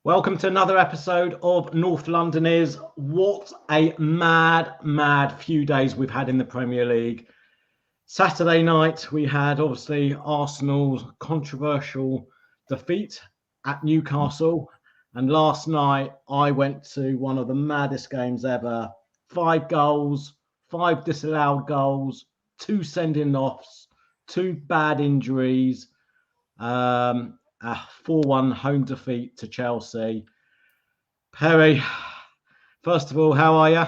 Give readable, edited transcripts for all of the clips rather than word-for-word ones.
Welcome to another episode of North London Is. What a mad few days we've had in the Premier League. Saturday night, we had obviously Arsenal's controversial defeat at Newcastle. And last night, I went to one of the maddest games ever. 5 goals, 5 disallowed goals, 2 sending offs, 2 bad injuries. A 4-1 home defeat to Chelsea. Perry, first of all, how are you?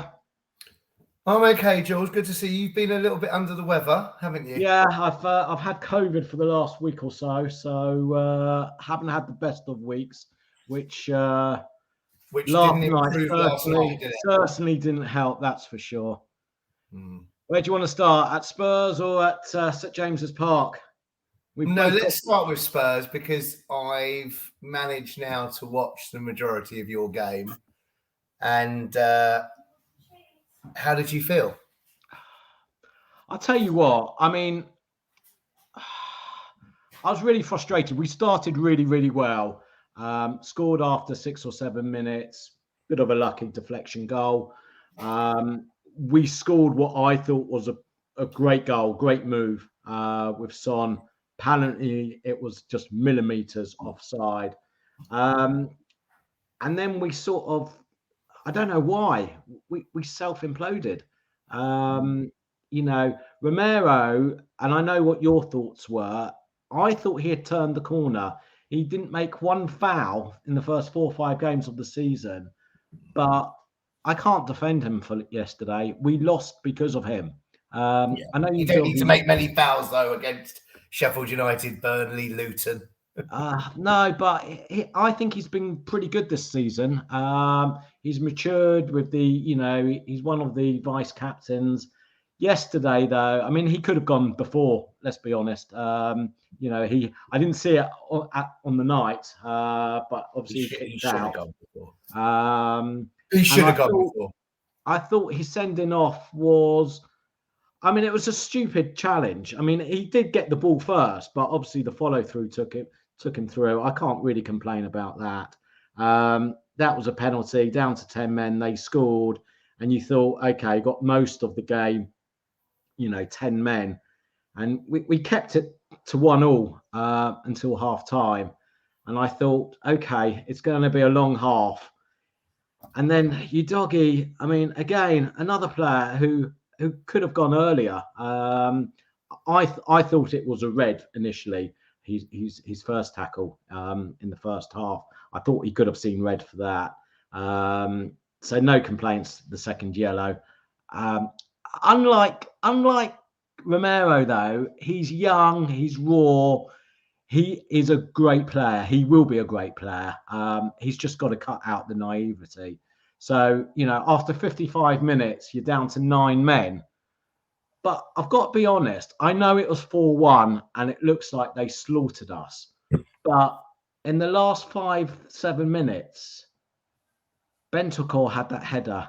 I'm okay, George. Good to see you. You've been a little bit under the weather, haven't you? Yeah, I've had COVID for the last week or so, haven't had the best of weeks, which last didn't night improve last night, did it? certainly didn't help. That's for sure. Where do you want to start? At Spurs or at St James's Park? Let's start with Spurs because I've managed now to watch the majority of your game. And how did you feel? I'll tell you what, I mean, I was really frustrated. We started really well. Scored after 6 or 7 minutes. Bit of a lucky deflection goal. We scored what I thought was a great goal, great move with Son. Apparently, it was just millimeters offside. And then we sort of, I don't know why, we self-imploded. Romero, and I know what your thoughts were. I thought he had turned the corner. He didn't make one foul in the first 4 or 5 games of the season, but I can't defend him for yesterday. We lost because of him. I know you don't need to make many fouls though against Sheffield United, Burnley, Luton. No, but I think he's been pretty good this season. He's matured with he's one of the vice captains. Yesterday, though, I mean, he could have gone before. Let's be honest. I didn't see it on the night, but obviously he should have gone before. He should have gone before. I thought his sending off was. I mean, it was a stupid challenge. I mean, he did get the ball first, but obviously the follow through took him through. I can't really complain about that. That was a penalty. Down to 10 men, they scored, and you thought, okay, got most of the game. 10 men, and we kept it to 1-1 until half time, and I thought, okay, it's going to be a long half. And then Udogie, I mean, again, another player who could have gone earlier. I thought it was a red initially. His first tackle in the first half. I thought he could have seen red for that. So no complaints. The second yellow. Unlike Romero, though, he's young, he's raw, he is a great player. He will be a great player. He's just got to cut out the naivety. So, after 55 minutes, you're down to 9 men. But I've got to be honest, I know it was 4-1 and it looks like they slaughtered us. But in the last 5-7 minutes, Bentancur had that header.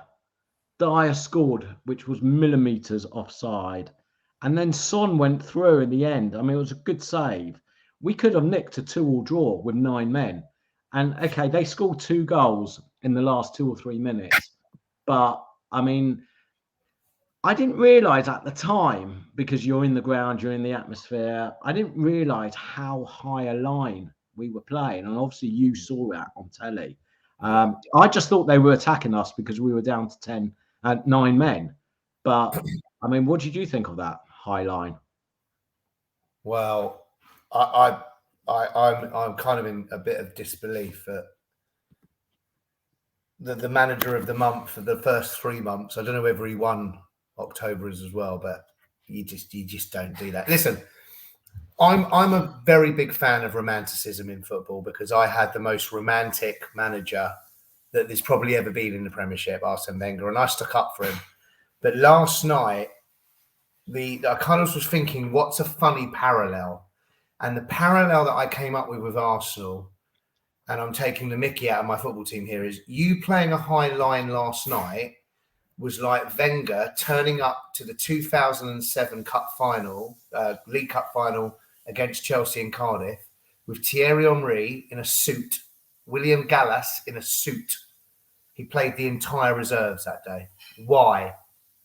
Dyer scored, which was millimeters offside. And then Son went through in the end. I mean, it was a good save. We could have nicked a 2-2 draw with 9 men. And, okay, they scored 2 goals in the last 2 or 3 minutes. But, I mean, I didn't realise at the time, because you're in the ground, you're in the atmosphere, I didn't realise how high a line we were playing. And obviously you saw that on telly. I just thought they were attacking us because we were down to 9 men. But, I mean, what did you think of that high line? Well, I'm kind of in a bit of disbelief that the manager of the month for the first 3 months, I don't know whether he won October as well, but you just don't do that. Listen, I'm a very big fan of romanticism in football because I had the most romantic manager that there's probably ever been in the Premiership, Arsene Wenger, and I stuck up for him. But last night, I kind of was thinking, what's a funny parallel? And the parallel that I came up with Arsenal, and I'm taking the mickey out of my football team here, is you playing a high line last night was like Wenger turning up to the 2007 League Cup final against Chelsea in Cardiff with Thierry Henry in a suit William Gallas in a suit. He played the entire reserves that day. Why?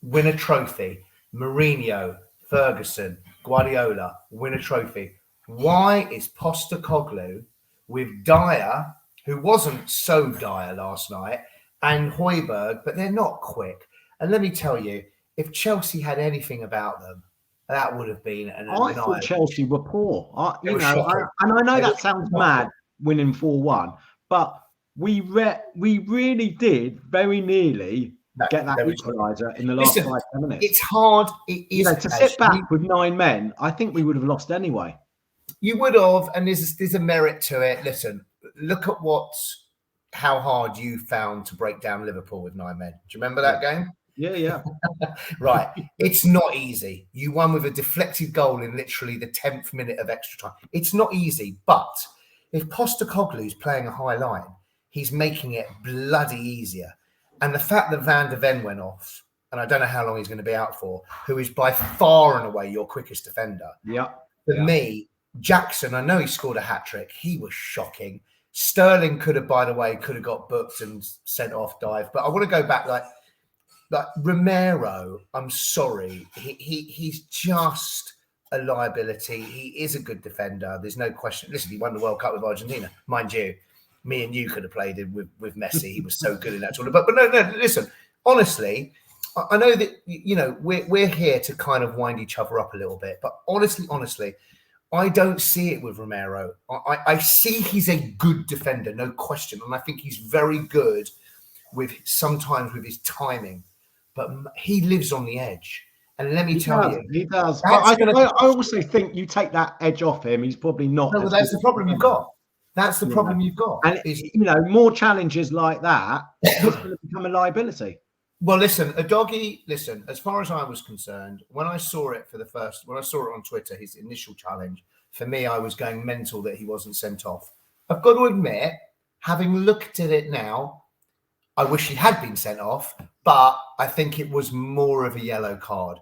Win a trophy. Mourinho, Ferguson, Guardiola, win a trophy. Why is Postecoglou with Dyer, who wasn't so dire last night, and Højbjerg, but they're not quick. And let me tell you, if Chelsea had anything about them, that would have been an I thought Chelsea were poor. I know that sounds mad, winning 4-1, but we really did very nearly get that equaliser in the last 5-10 minutes. It's hard. It is to sit back with 9 men. I think we would have lost anyway. You would have, and there's a merit to it. Listen, look at how hard you found to break down Liverpool with 9 men. Do you remember that game? Yeah. Right. It's not easy. You won with a deflected goal in literally the 10th minute of extra time. It's not easy, but if Postecoglou's playing a high line, he's making it bloody easier. And the fact that Van der Ven went off, and I don't know how long he's going to be out for, who is by far and away your quickest defender. Yeah. For me, Jackson, I know he scored a hat-trick. He was shocking. Sterling could have got booked and sent off dive. But I want to go back like Romero, I'm sorry. He's just a liability. He is a good defender. There's no question. Listen, he won the World Cup with Argentina. Mind you, me and you could have played it with Messi. He was so good in that tournament. But no, listen, honestly, I know that, we're here to kind of wind each other up a little bit. But honestly, I don't see it with Romero. I see he's a good defender, no question. And I think he's very good sometimes with his timing. But he lives on the edge. And let me tell you. He does. But I also think you take that edge off him, he's probably not. No, that's the problem you've got. That's the problem you've got. And, more challenges like that, it's going to become a liability. Well, listen, as far as I was concerned, when I saw it on Twitter, his initial challenge, for me, I was going mental that he wasn't sent off. I've got to admit, having looked at it now, I wish he had been sent off, but I think it was more of a yellow card.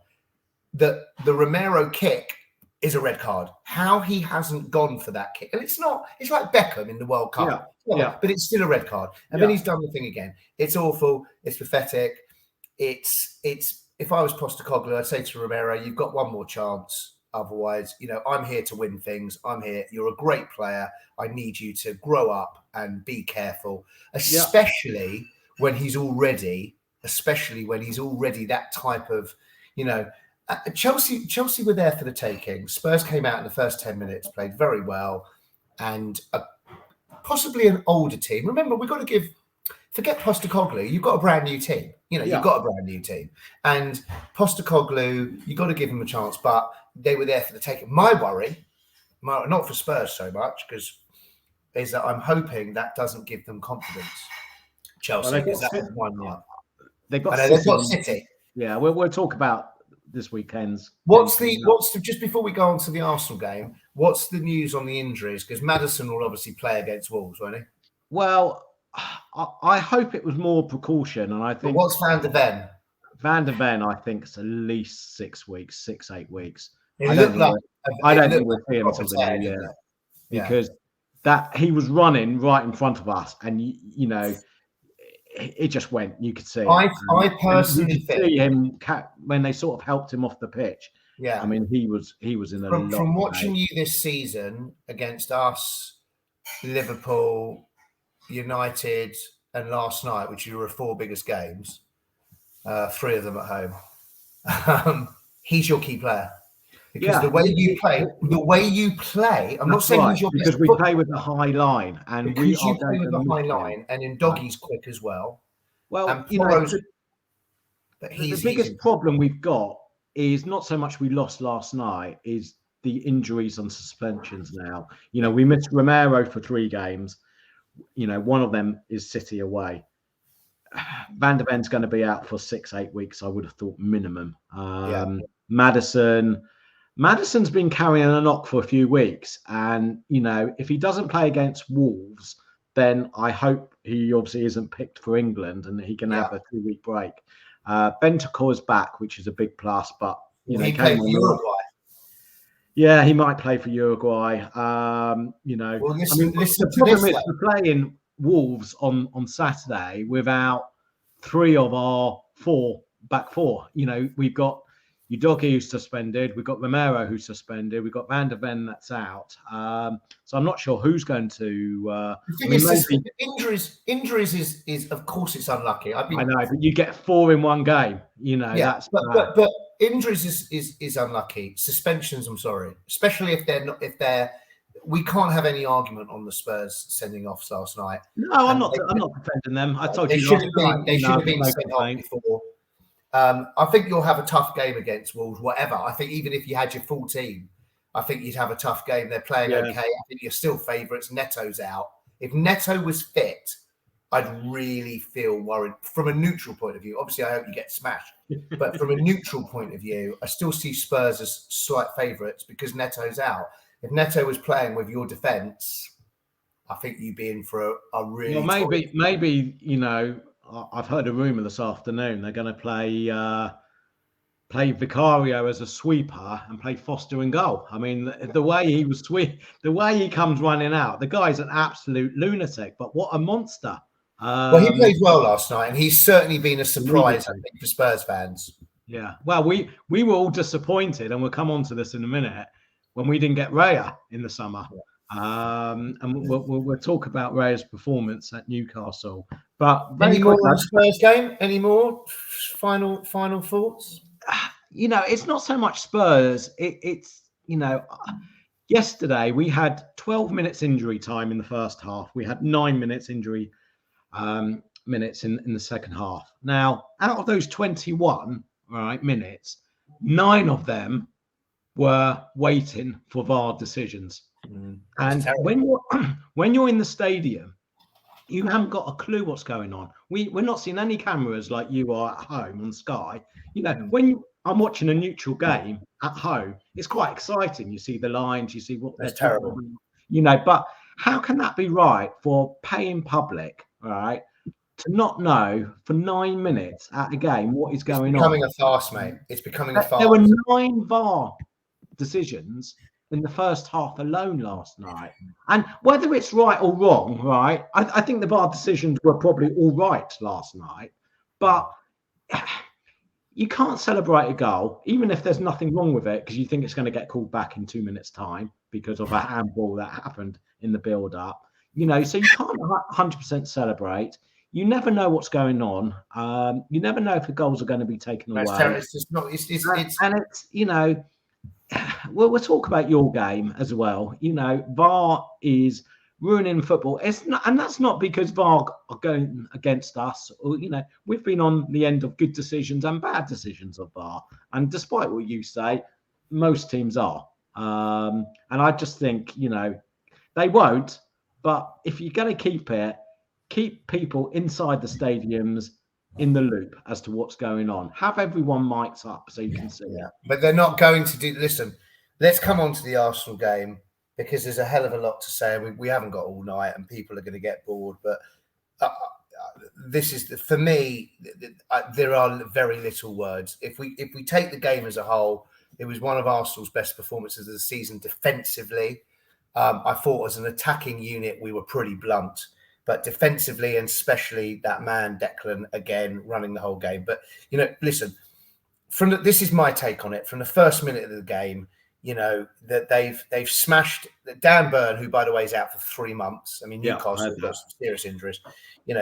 The Romero kick is a red card. How he hasn't gone for that kick. And it's like Beckham in the World Cup. Yeah. But it's still a red card. And then he's done the thing again. It's awful. It's pathetic. It's if I was Postecoglou, I'd say to Romero, you've got one more chance. Otherwise, I'm here to win things. I'm here. You're a great player. I need you to grow up and be careful, especially when he's already that type of, Chelsea were there for the taking. Spurs came out in the first 10 minutes, played very well, and possibly an older team. Remember, forget Postecoglou, you've got a brand new team. You've got a brand new team. And Postecoglou, you've got to give him a chance, but they were there for the taking. My worry, not for Spurs so much, is that I'm hoping that doesn't give them confidence. Chelsea, because that was 1-1. They've got City. Yeah, we'll talk about this weekend's. What's the just before we go on to the Arsenal game? What's the news on the injuries? Because Maddison will obviously play against Wolves, won't he? Well, I hope it was more precaution, and I think. But what's Van der Ven? Van der Ven, I think, is at least 6 weeks, 8 weeks. I don't think we'll see him until the new year because that he was running right in front of us, and it just went. You could see it. I personally think see him when they sort of helped him off the pitch. Yeah, I mean he was in a lot. From watching you this season against us, Liverpool, United, and last night, which are your 4 biggest games, 3 of them at home. He's your key player. Because the way you play, I'm not saying he's your best because we play with a high line, and because you play with a high line, and in Doggie's quick as well. Well, the biggest problem we've got is not so much we lost last night, is the injuries and suspensions now. We missed Romero for 3 games. One of them is City away. Van der Ven's going to be out for 6-8 weeks, I would have thought minimum. Maddison's been carrying a knock for a few weeks, and if he doesn't play against Wolves, then I hope he obviously isn't picked for England and he can have a 2-week break. Bentancur is back, which is a big plus, but he played for Uruguay. Yeah, he might play for Uruguay. Well, the problem is we're playing Wolves on Saturday without 3 of our 4 back 4. We've got Udogie who's suspended, we've got Romero who's suspended, we've got Van der Ven that's out. So I'm not sure who's going to. Injuries is of course it's unlucky. I know, but you get 4 in one game. That's but injuries is unlucky. Suspensions, I'm sorry, especially if they're. We can't have any argument on the Spurs sending offs last night. No, I'm not defending them. I told you they should have been sent off before. I think you'll have a tough game against Wolves, whatever. I think even if you had your full team, I think you'd have a tough game. They're playing okay. I think you're still favourites. Neto's out. If Neto was fit, I'd really feel worried from a neutral point of view. Obviously, I hope you get smashed. But from a neutral point of view, I still see Spurs as slight favourites because Neto's out. If Neto was playing with your defence, I think you'd be in for a really. Well, maybe I've heard a rumour this afternoon they're going to play Vicario as a sweeper and play Foster in goal. I mean, the way he comes running out, the guy's an absolute lunatic. But what a monster! Well, he played well last night, and he's certainly been a surprise, I think, for Spurs fans. Yeah. Well, we were all disappointed, and we'll come on to this in a minute, when we didn't get Raya in the summer. And we'll talk about Raya's performance at Newcastle. But any more on the Spurs game? Any more final thoughts? It's not so much Spurs. It's yesterday we had 12 minutes injury time in the first half. We had 9 minutes injury minutes in the second half. Now, out of those 21 minutes, 9 of them were waiting for VAR decisions. And when you're in the stadium, you haven't got a clue what's going on. We're not seeing any cameras like you are at home on Sky. When I'm watching a neutral game at home, it's quite exciting. You see the lines, you see what they're terrible. But how can that be right for paying public, right, to not know for 9 minutes at a game what is going on? It's becoming a farce, mate. It's becoming a farce. There were 9 VAR decisions in the first half alone last night. And whether it's right or wrong, right, I think the VAR decisions were probably all right last night. But you can't celebrate a goal, even if there's nothing wrong with it, because you think it's going to get called back in 2 minutes' time because of a handball that happened in the build-up. So you can't 100% celebrate. You never know what's going on. You never know if the goals are going to be taken away. It's just not. We'll talk about your game as well. VAR is ruining football. It's not, and that's not because VAR are going against us. Or we've been on the end of good decisions and bad decisions of VAR. And despite what you say, most teams are. And I just think they won't. But if you're going to keep people inside the stadiums in the loop as to what's going on. Have everyone mics up so you can see. Yeah, but they're not going to do. Listen, let's come on to the Arsenal game because there's a hell of a lot to say. We haven't got all night, and people are going to get bored. But this is for me. There are very little words. If we take the game as a whole, it was one of Arsenal's best performances of the season defensively. I thought as an attacking unit we were pretty blunt. But defensively, and especially that man Declan again running the whole game. But listen, this is my take on it. From the first minute of the game, that they've smashed Dan Burn, who by the way is out for 3 months. I mean, Newcastle have got some serious injuries.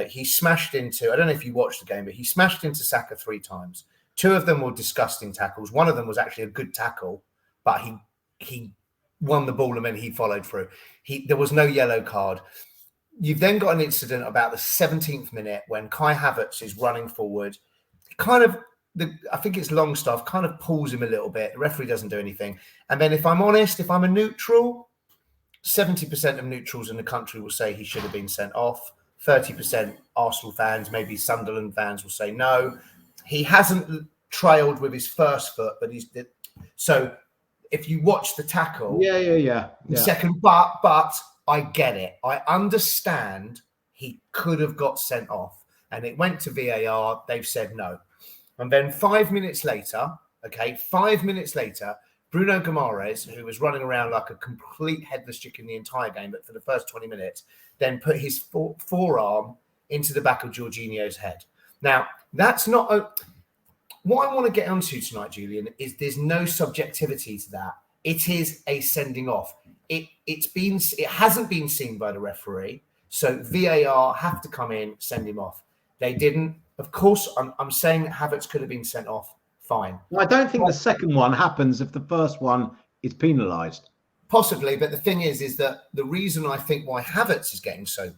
He smashed into. I don't know if you watched the game, but he smashed into Saka 3 times. 2 of them were disgusting tackles. One of them was actually a good tackle, but he won the ball and then he followed through. There was no yellow card. You've then got an incident about the 17th minute when Kai Havertz is running forward. I think it's Longstaff kind of pulls him a little bit. The referee doesn't do anything. And then if I'm honest, if I'm a neutral, 70% of neutrals in the country will say he should have been sent off. 30% Arsenal fans, maybe Sunderland fans will say no. He hasn't trailed with his first foot, but so if you watch the tackle, second, but I get it. I understand he could have got sent off, and it went to VAR. They've said no, and then 5 minutes later, Bruno Guimaraes, who was running around like a complete headless chicken the entire game, but for the first 20 minutes, then put his forearm into the back of Jorginho's head. Now, that's not what I want to get onto tonight, Julian, is there's no subjectivity to that. It is a sending off. It hasn't been seen by the referee, so VAR have to come in, send him off. They didn't. Of course, I'm saying that Havertz could have been sent off. Fine. I don't think the second one happens if the first one is penalised. Possibly, but the thing is that the reason I think why Havertz is getting so,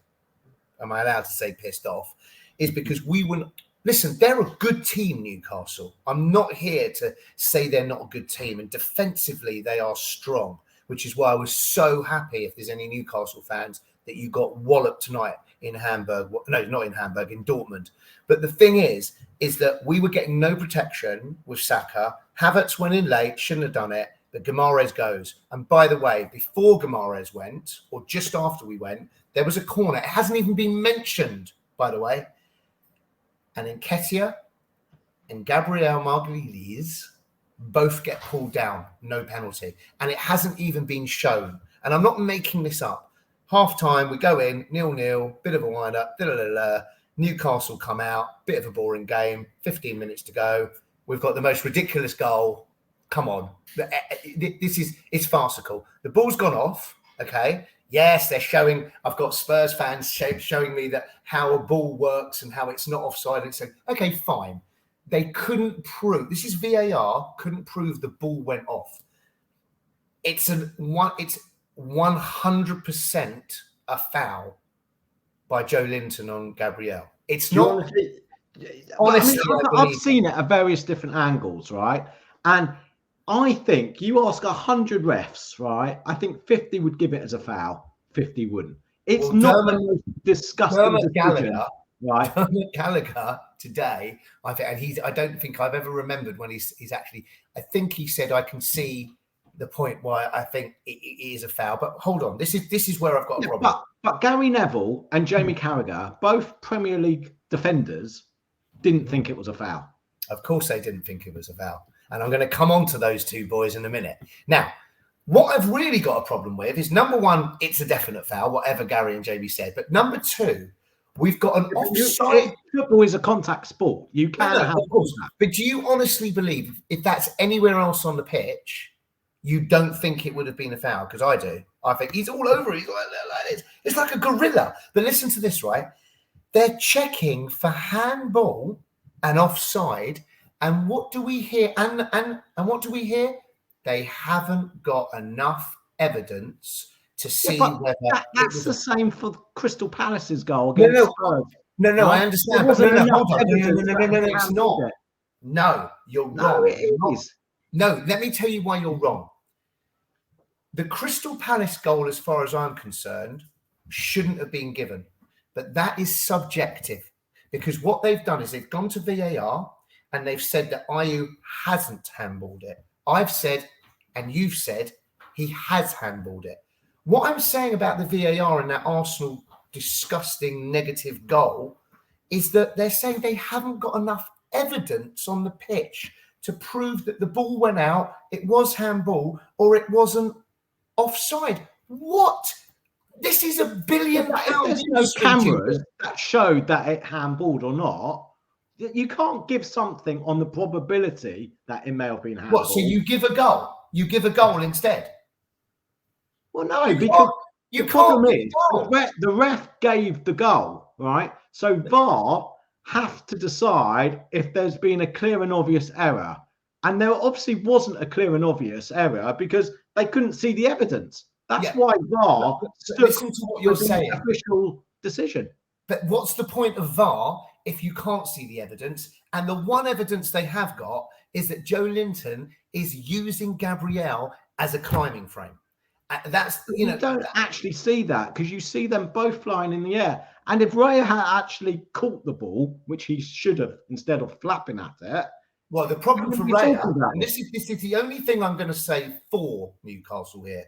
am I allowed to say pissed off, is because we wouldn't. Listen, they're a good team, Newcastle. I'm not here to say they're not a good team. And defensively, they are strong, which is why I was so happy, if there's any Newcastle fans, that you got walloped tonight in Hamburg. No, not in Hamburg, in Dortmund. But the thing is that we were getting no protection with Saka. Havertz went in late, shouldn't have done it, but Guimaraes goes. And by the way, before Guimaraes went, or just after we went, there was a corner. It hasn't even been mentioned, by the way. And Nketiah and Gabriel Magalhaes both get pulled down, no penalty. And it hasn't even been shown. And I'm not making this up. Half time, we go in, 0-0, bit of a wind-up, Newcastle come out, bit of a boring game, 15 minutes to go. We've got the most ridiculous goal. Come on. It's farcical. The ball's gone off, okay? Yes, they're showing. I've got Spurs fans showing me that how a ball works and how it's not offside. And saying, okay, fine. They couldn't prove. This is VAR. Couldn't prove the ball went off. It's 100% a foul by Joe Linton on Gabriel. It's not. Honestly, I've seen it at various different angles, right? And I think you ask 100 refs, right? I think 50 would give it as a foul. 50 wouldn't. It's not the most disgusting decision, right? Dermot Gallagher today, I think, and I don't think I've ever remembered when he's actually. I think he said, "I can see the point why I think it is a foul." But hold on, this is where I've got a problem. But Gary Neville and Jamie Carragher, both Premier League defenders, didn't think it was a foul. Of course, they didn't think it was a foul. And I'm going to come on to those two boys in a minute. Now, what I've really got a problem with is, number one, it's a definite foul, whatever Gary and Jamie said. But number two, we've got an offside. Football is a contact sport. You can have contact. But do you honestly believe if that's anywhere else on the pitch, you don't think it would have been a foul? Because I do. I think he's all over it. He's like this. It's like a gorilla. But listen to this, right? They're checking for handball and offside. And what do we hear? And what do we hear? They haven't got enough evidence to see whether that's the same for Crystal Palace's goal against Spurs. No, I understand. No, it's not. No, you're wrong. It is. No, let me tell you why you're wrong. The Crystal Palace goal, as far as I'm concerned, shouldn't have been given. But that is subjective, because what they've done is they've gone to VAR and they've said that Ayew hasn't handballed it. I've said, and you've said, he has handballed it. What I'm saying about the VAR and that Arsenal disgusting negative goal is that they're saying they haven't got enough evidence on the pitch to prove that the ball went out, it was handball, or it wasn't offside. What? This is £1 billion. There's no cameras that showed that it handballed or not. You can't give something on the probability that it may have been handballed. What? So you give a goal? You give a goal instead? Well, no, because the problem is the ref gave the goal, right? So VAR have to decide if there's been a clear and obvious error. And there obviously wasn't a clear and obvious error because they couldn't see the evidence. That's why VAR listen to what you're saying. Official decision. But what's the point of VAR if you can't see the evidence? And the one evidence they have got is that Joe Linton is using Gabriel as a climbing frame. That's you don't actually see that because you see them both flying in the air. And if Raya had actually caught the ball, which he should have, instead of flapping at it. Well, the problem for Raya, and this is the only thing I'm going to say for Newcastle here,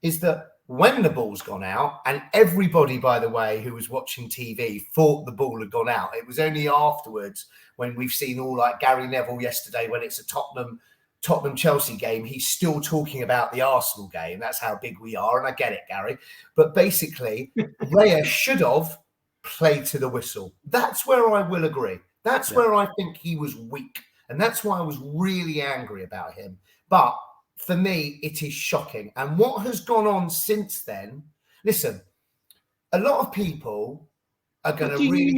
is that when the ball's gone out, and everybody, by the way, who was watching TV thought the ball had gone out. It was only afterwards when we've seen all like Gary Neville yesterday when it's a Tottenham Tottenham-Chelsea game, he's still talking about the Arsenal game. That's how big we are, and I get it, Gary. But basically, Raya should have played to the whistle. That's where I will agree. That's where I think he was weak, and that's why I was really angry about him. But for me, it is shocking. And what has gone on since then, listen, a lot of people are going to really...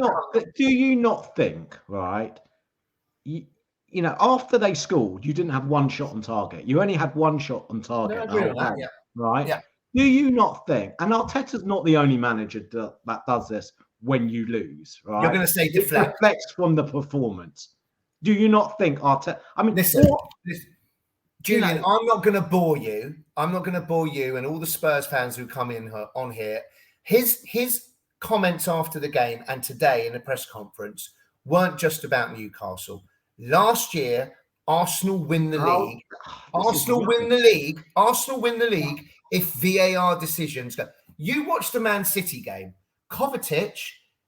Do you not think, right, you know, after they scored, you didn't have one shot on target. You only had one shot on target the whole game, right? Yeah. Do you not think, and Arteta's not the only manager that does this when you lose, right? You're going to say deflect. It reflects from the performance. Do you not think Arteta... I mean, listen, Julian, I'm not going to bore you. I'm not going to bore you and all the Spurs fans who come in on here. His comments after the game and today in the press conference weren't just about Newcastle. Last year, Arsenal win the league. Arsenal win the league if VAR decisions go. You watched the Man City game. Kovacic,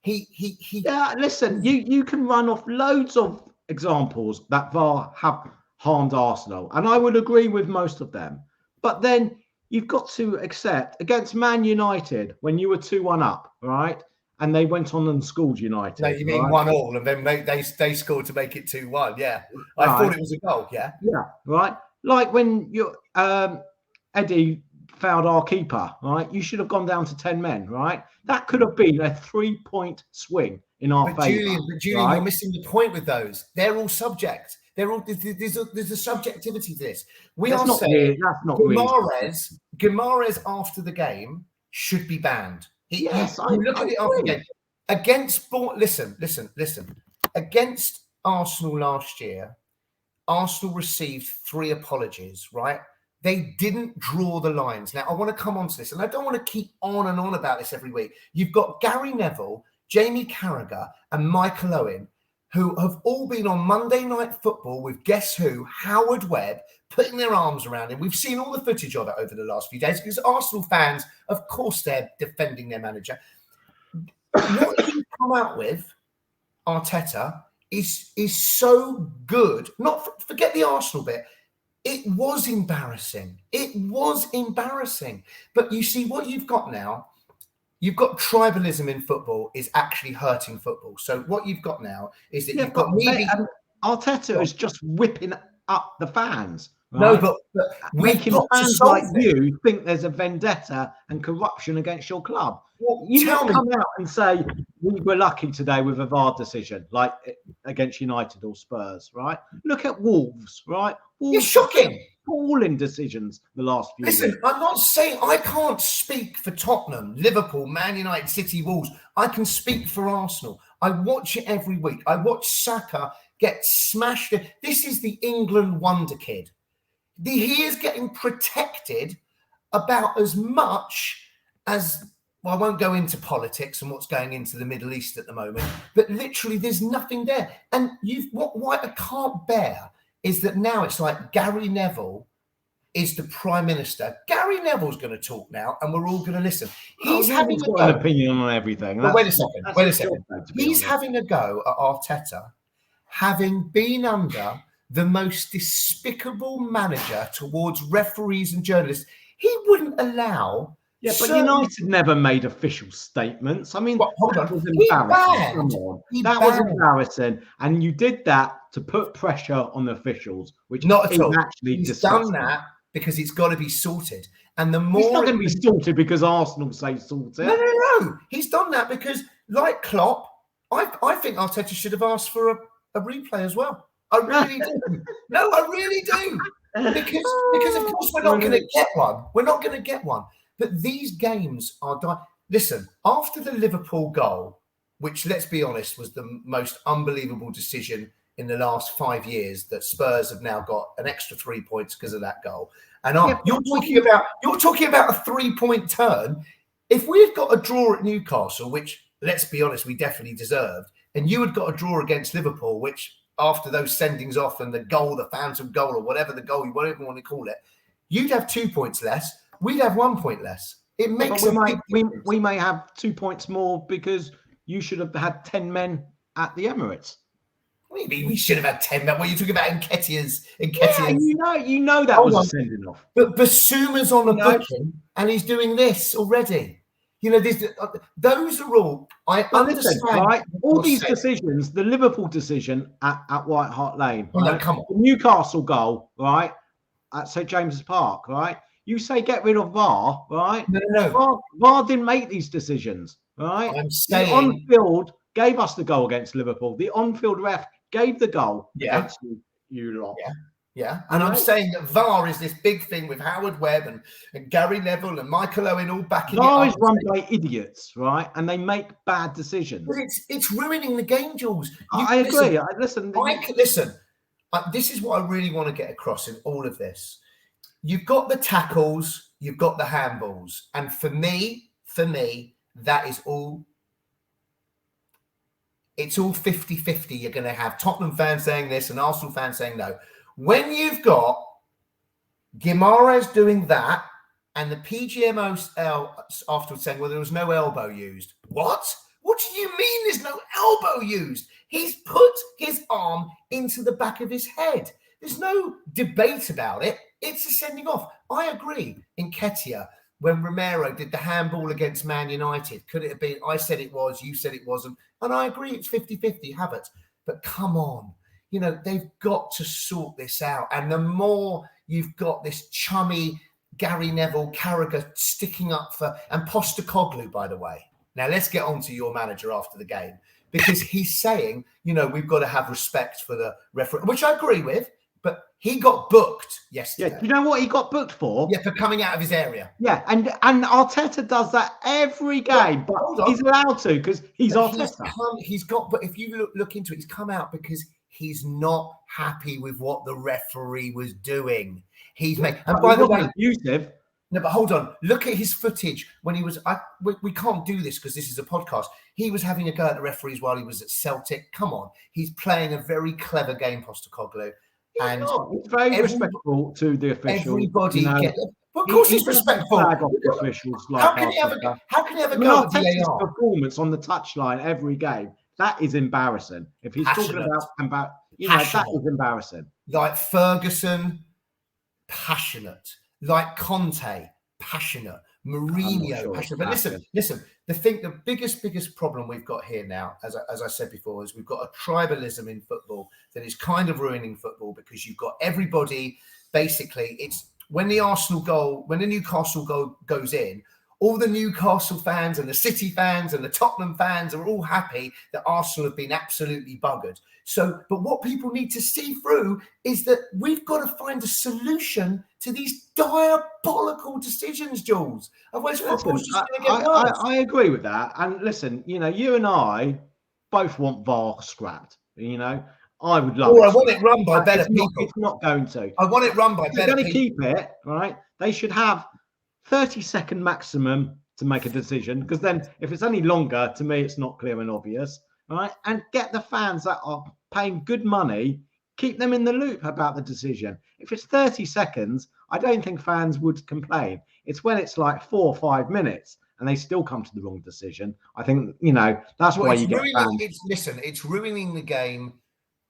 he Yeah, listen, you can run off loads of examples that VAR have harmed Arsenal, and I would agree with most of them. But then you've got to accept against Man United when you were 2-1 up, right? And they went on and scored United. No, you mean 1-1, and then they scored to make it 2-1. Yeah, I thought it was a goal. Yeah, right. Like when you Eddie fouled our keeper, right? You should have gone down to 10 men, right? That could have been a 3-point swing in our favour. Julian, you're missing the point with those. They're all subject. They're all there's a subjectivity to this. That's Guimaraes after the game should be banned. You look at it after the game. Listen. Against Arsenal last year, Arsenal received 3 apologies, right? They didn't draw the lines. Now, I want to come on to this, and I don't want to keep on and on about this every week. You've got Gary Neville, Jamie Carragher, and Michael Owen, who have all been on Monday Night Football with guess who? Howard Webb, putting their arms around him. We've seen all the footage of it over the last few days because Arsenal fans, of course, they're defending their manager. What you come out with, Arteta, is so good. Forget the Arsenal bit. It was embarrassing. But you see what you've got now. You've got tribalism in football is actually hurting football. So what you've got now is that you've got Arteta is just whipping up the fans. Right? No, but making fans like you think there's a vendetta and corruption against your club. Well, you can't come out and say we were lucky today with a VAR decision, like against United or Spurs, right? Look at Wolves, right? Wolves, it's shocking. Appalling decisions the last few years. Listen, I'm not saying I can't speak for Tottenham, Liverpool, Man United, City, Wolves. I can speak for Arsenal. I watch it every week. I watch Saka get smashed. This is the England wonder kid. He is getting protected about as much as, well, I won't go into politics and what's going into the Middle East at the moment, but literally there's nothing there. And what I can't bear is that now it's like Gary Neville is the Prime Minister. Gary Neville's going to talk now and we're all going to listen. He's having an opinion on everything. Wait a second. He's having a go at Arteta, having been under the most despicable manager towards referees and journalists. He wouldn't allow... Yeah, but United never made official statements. I mean, that was embarrassing. That was embarrassing. And you did that to put pressure on the officials, which not at all. Actually He's done that because it's got to be sorted. And the more... It's not going to be sorted because Arsenal say sorted. No. He's done that because, like Klopp, I think Arteta should have asked for a replay as well. I really do. No, I really do. Because of course we're not going to get one. We're not going to get one. But these games are done. Listen, after the Liverpool goal, which, let's be honest, was the most unbelievable decision in the last 5 years, that Spurs have now got an extra 3 points because of that goal. And you're talking about a 3-point turn. If we've got a draw at Newcastle, which, let's be honest, we definitely deserved, and you had got a draw against Liverpool, which after those sendings off and the goal, the phantom goal, or whatever the goal, whatever you want to call it, you'd have 2 points less. We'd have 1 point less. It makes we may have 2 points more because you should have had 10 men at the Emirates. Maybe we should have had 10 men. What are you talking about Nketiah's? Yeah, you know that was a sending off. But Basuma's on a booking and he's doing this already. You know, those are all. I understand. Listen, right? All these decisions, the Liverpool decision at White Hart Lane, right? No, come on. The Newcastle goal, right? At St James's Park, right? You say get rid of VAR, right? No. VAR didn't make these decisions, right? I'm saying the on-field gave us the goal against Liverpool. The on-field ref gave the goal against you lot. Yeah. And I'm saying that VAR is this big thing with Howard Webb and Gary Neville and Michael Owen all backing VAR it is run by idiots, right? And they make bad decisions. But it's ruining the game, Jules. I agree. Listen, this is what I really want to get across in all of this. You've got the tackles, you've got the handballs. And for me, that is all. It's all 50-50. You're going to have Tottenham fans saying this and Arsenal fans saying no. When you've got Guimaraes doing that and the PGMO afterwards saying, well, there was no elbow used. What? What do you mean there's no elbow used? He's put his arm into the back of his head. There's no debate about it. It's a sending off. I agree. Nketiah, when Romero did the handball against Man United, could it have been? I said it was, you said it wasn't. And I agree, it's 50-50, have it. But come on. You know, they've got to sort this out. And the more you've got this chummy Gary Neville, Carragher sticking up for, and Postecoglou, by the way. Now, let's get on to your manager after the game, because he's saying, you know, we've got to have respect for the referee, which I agree with, but he got booked yesterday. Yeah, you know what he got booked for? Yeah, for coming out of his area. Yeah, and Arteta does that every game, but he's allowed to because he's Arteta. But if you look into it, he's come out because he's not happy with what the referee was doing. He's made, and by the way, abusive. No, but hold on. Look at his footage when he was. We can't do this because this is a podcast. He was having a go at the referees while he was at Celtic. Come on, he's playing a very clever game, Postecoglou, and it's very respectful to the officials. Everybody, well, of course, he's respectful. Officials like how can he have a go at VAR? Performance on the touchline every game? That is embarrassing. If he's talking about you know, that is embarrassing. Like Ferguson, passionate. Like Conte, passionate. Mourinho, passionate. But listen. The biggest problem we've got here now, as I said before, is we've got a tribalism in football that is kind of ruining football, because you've got everybody. Basically, it's when the Newcastle goal goes in. All the Newcastle fans and the City fans and the Tottenham fans are all happy that Arsenal have been absolutely buggered. So, but what people need to see through is that we've got to find a solution to these diabolical decisions, Jules. Otherwise, football's just going to get worse. I agree with that. And listen, you know, you and I both want VAR scrapped. You know, I would love it. I want it run by better people. It's not going to. I want it run by better people. They're going to keep it, right? They should have 30-second maximum to make a decision, because then if it's any longer, to me, it's not clear and obvious, right? And get the fans that are paying good money, keep them in the loop about the decision. If it's 30 seconds, I don't think fans would complain. It's when it's like 4 or 5 minutes and they still come to the wrong decision. I think, you know, that's why you get fans. It's ruining the game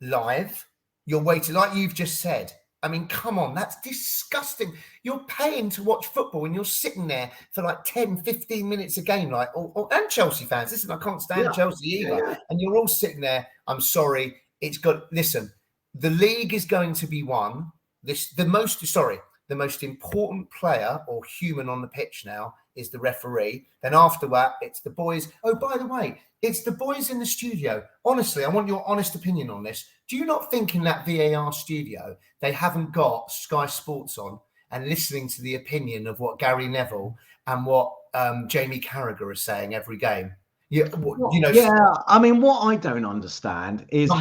live. You're waiting, like you've just said. I mean, come on, that's disgusting. You're paying to watch football and you're sitting there for like 10, 15 minutes a game, like, and Chelsea fans. Listen, I can't stand Chelsea either. Yeah. And you're all sitting there. I'm sorry. Listen, the league is going to be won. The most important player or human on the pitch now is the referee. Then after that, it's the boys. Oh, by the way, it's the boys in the studio. Honestly, I want your honest opinion on this. Do you not think in that VAR studio, they haven't got Sky Sports on and listening to the opinion of what Gary Neville and what Jamie Carragher are saying every game? I mean, what I don't understand is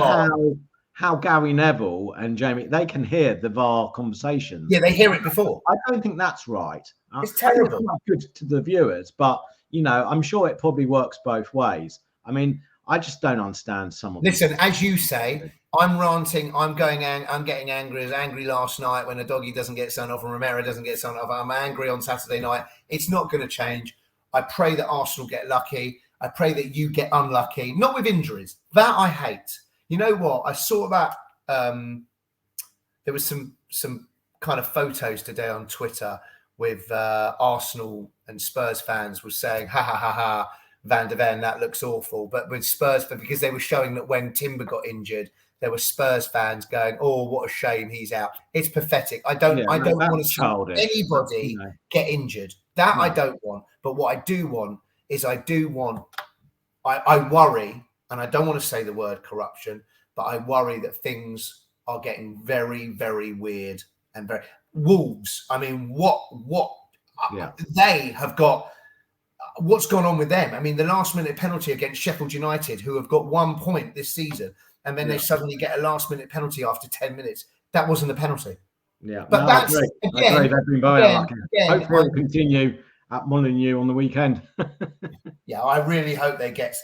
how Gary Neville and Jamie, they can hear the VAR conversations. Yeah, they hear it before. I don't think that's right. It's terrible. It's not good to the viewers, but, you know, I'm sure it probably works both ways. I mean, I just don't understand some of it. Listen, as you say, I'm ranting. I'm getting angry. I was angry last night when a doggy doesn't get sent off and Romero doesn't get sent off. I'm angry on Saturday night. It's not going to change. I pray that Arsenal get lucky. I pray that you get unlucky. Not with injuries. That I hate. You know what? I saw that there was some kind of photos today on Twitter with Arsenal and Spurs fans were saying, ha ha ha ha, Van de Ven, that looks awful. But with Spurs, because they were showing that when Timber got injured, there were Spurs fans going, "Oh, what a shame he's out." It's pathetic. I don't want to see anybody get injured. That I don't want. But what I do want is I worry, and I don't want to say the word corruption, but I worry that things are getting very, very weird and very Wolves. I mean, what they have got. What's gone on with them? I mean, the last-minute penalty against Sheffield United, who have got 1 point this season, and then they suddenly get a last-minute penalty after 10 minutes. That wasn't a penalty. Yeah, but I agree. They've been very unlucky. Hopefully, it'll continue at Molineux on the weekend. Yeah, I really hope they get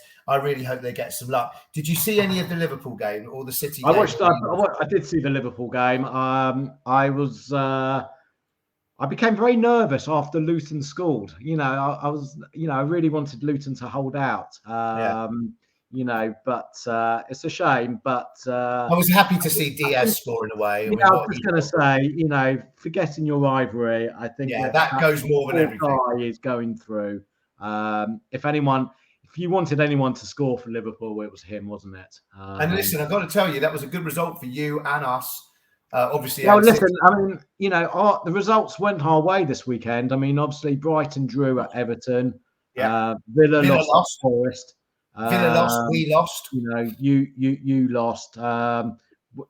some luck. Did you see any of the Liverpool game or the City game? I did see the Liverpool game. I became very nervous after Luton scored. I really wanted Luton to hold out. But it's a shame. But I was happy to see Diaz scoring away. I was just going to say, forgetting your rivalry, I think that goes more than everything. Guy is going through. If you wanted anyone to score for Liverpool, it was him, wasn't it? And listen, I've got to tell you, that was a good result for you and us. Obviously, listen. I mean, the results went our way this weekend. I mean, obviously, Brighton drew at Everton. Yeah. Villa lost at Forest. Villa lost. We lost. You lost.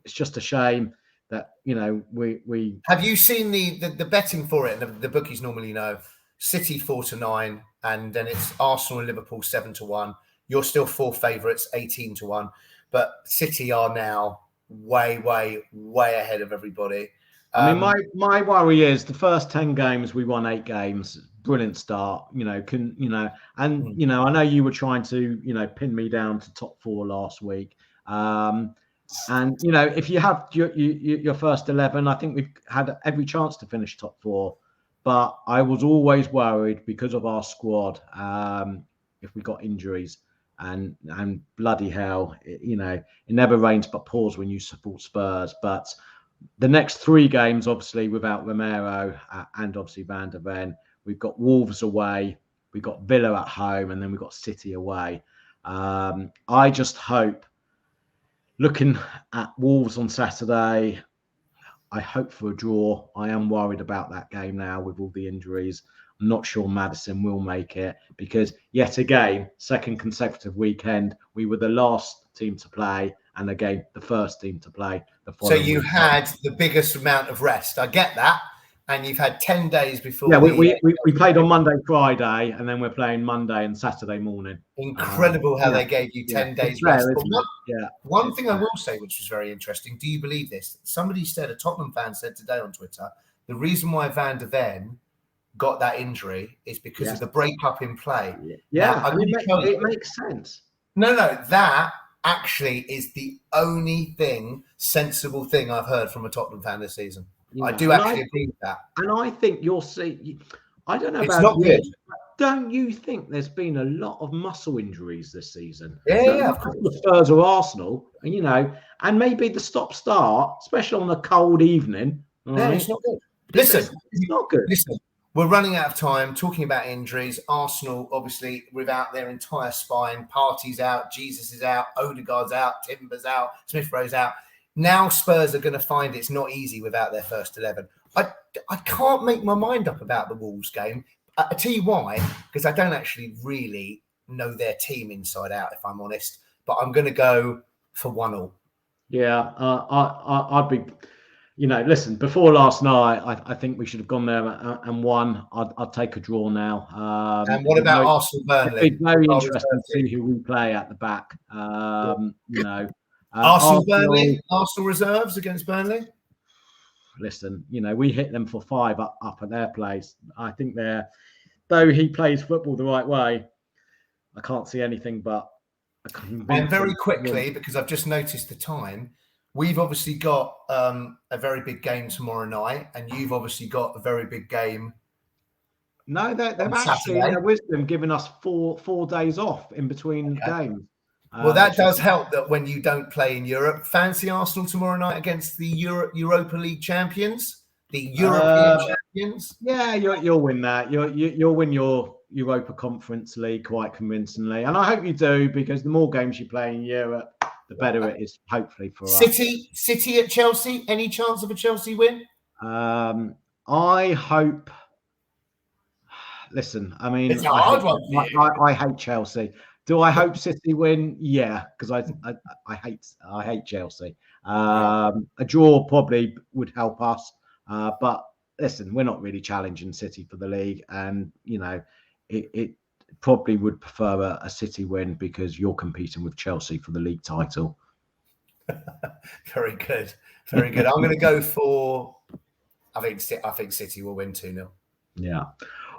It's just a shame that we. Have you seen the betting for it? The bookies normally know City 4-9, and then it's Arsenal and Liverpool 7-1. You're still 4 favourites, 18-1, but City are now way ahead of everybody. I mean, my worry is the first 10 games we won 8 games. Brilliant start, I know you were trying to pin me down to top 4 last week. If you have your first 11, I think we've had every chance to finish top 4. But I was always worried because of our squad. If we got injuries. And bloody hell, it never rains but pours when you support Spurs. But the next 3 games, obviously, without Romero and obviously Van de Ven, we've got Wolves away, we've got Villa at home, and then we've got City away. I just hope, looking at Wolves on Saturday, I hope for a draw. I am worried about that game now with all the injuries. I'm not sure Maddison will make it because, yet again, second consecutive weekend, we were the last team to play and again, the first team to play. So you had the biggest amount of rest. I get that. And you've had 10 days before. Yeah, we played on Monday, Friday, and then we're playing Monday and Saturday morning. Incredible how they gave you 10 days rest. One thing I will say, which was very interesting, do you believe this? Somebody said, a Tottenham fan said today on Twitter, the reason why Van de Ven got that injury is because of the breakup in play. Yeah, now, it makes sense. No, that actually is the only sensible thing I've heard from a Tottenham fan this season. I do actually agree with that. And I think you'll see, I don't know it's about not you, good. Don't you think there's been a lot of muscle injuries this season? Yeah, of course. The Spurs or Arsenal, and maybe the stop-start, especially on a cold evening. Yeah, it's not good. Listen, it's not good. Listen, we're running out of time talking about injuries. Arsenal, obviously, without their entire spine, Partey's out, Jesus is out, Odegaard's out, Timber's out, Smith Rowe's out. Now Spurs are going to find it's not easy without their first 11. I can't make my mind up about the Wolves game. I tell you why, because I don't actually really know their team inside out, if I'm honest. But I'm going to go for 1-1. Yeah, I'd be... listen, before last night, I think we should have gone there and won. I'd take a draw now. And what about Arsenal-Burnley? It'd be very interesting to see who we play at the back. Arsenal-Burnley, Arsenal reserves against Burnley? Listen, we hit them for 5 up at their place. I think though he plays football the right way, I can't see anything but... And very quickly, because I've just noticed the time, we've obviously got a very big game tomorrow night, and you've obviously got a very big game. No, they've actually, in their wisdom, given us four days off in between games. Well, that does help that when you don't play in Europe. Fancy Arsenal tomorrow night against the Europa League champions, the European champions. Yeah, you'll win that. You'll win your Europa Conference League quite convincingly, and I hope you do, because the more games you play in Europe, the better it is, hopefully, for us. City at Chelsea. Any chance of a Chelsea win? I hope. Listen, I mean, it's a hard one for you. I hate Chelsea. Do I hope City win? Yeah, because I hate Chelsea. A draw probably would help us, but listen, we're not really challenging City for the league, and it probably would prefer a City win, because you're competing with Chelsea for the league title. Very good, very good. I'm going to go for. I think City will win 2-0. Yeah.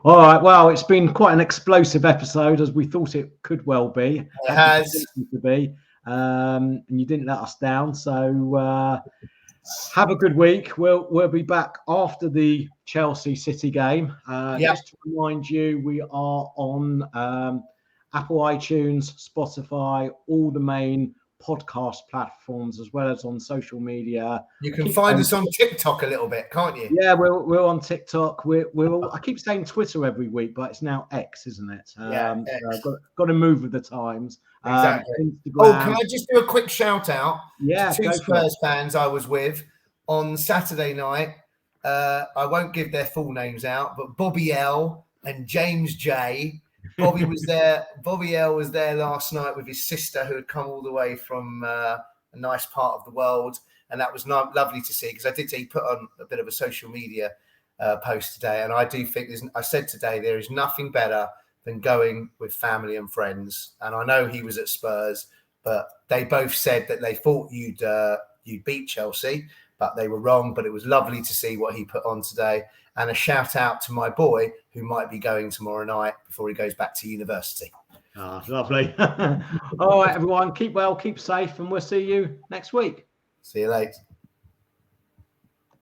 All right. Well, it's been quite an explosive episode, as we thought it could well be. It has to be, and you didn't let us down. So have a good week. We'll be back after the Chelsea City game. Just to remind you, we are on Apple iTunes, Spotify, all the main podcast platforms, as well as on social media. You can find us on TikTok a little bit, can't you? Yeah, we're on TikTok. I keep saying Twitter every week, but it's now X, isn't it? X. So got to move with the times. Exactly. Instagram. Can I just do a quick shout out to two Spurs fans I was with on Saturday night? I won't give their full names out, but Bobby L and James J. Bobby was there. Bobby L was there last night with his sister, who had come all the way from a nice part of the world, and that was lovely to see, because I did see he put on a bit of a social media post today, and I do think I said today there is nothing better than going with family and friends. And I know he was at Spurs, but they both said that they thought you'd beat Chelsea, but they were wrong. But it was lovely to see what he put on today. And a shout out to my boy, who might be going tomorrow night before he goes back to university. Lovely. All right, everyone, keep well, keep safe, and we'll see you next week. See you later.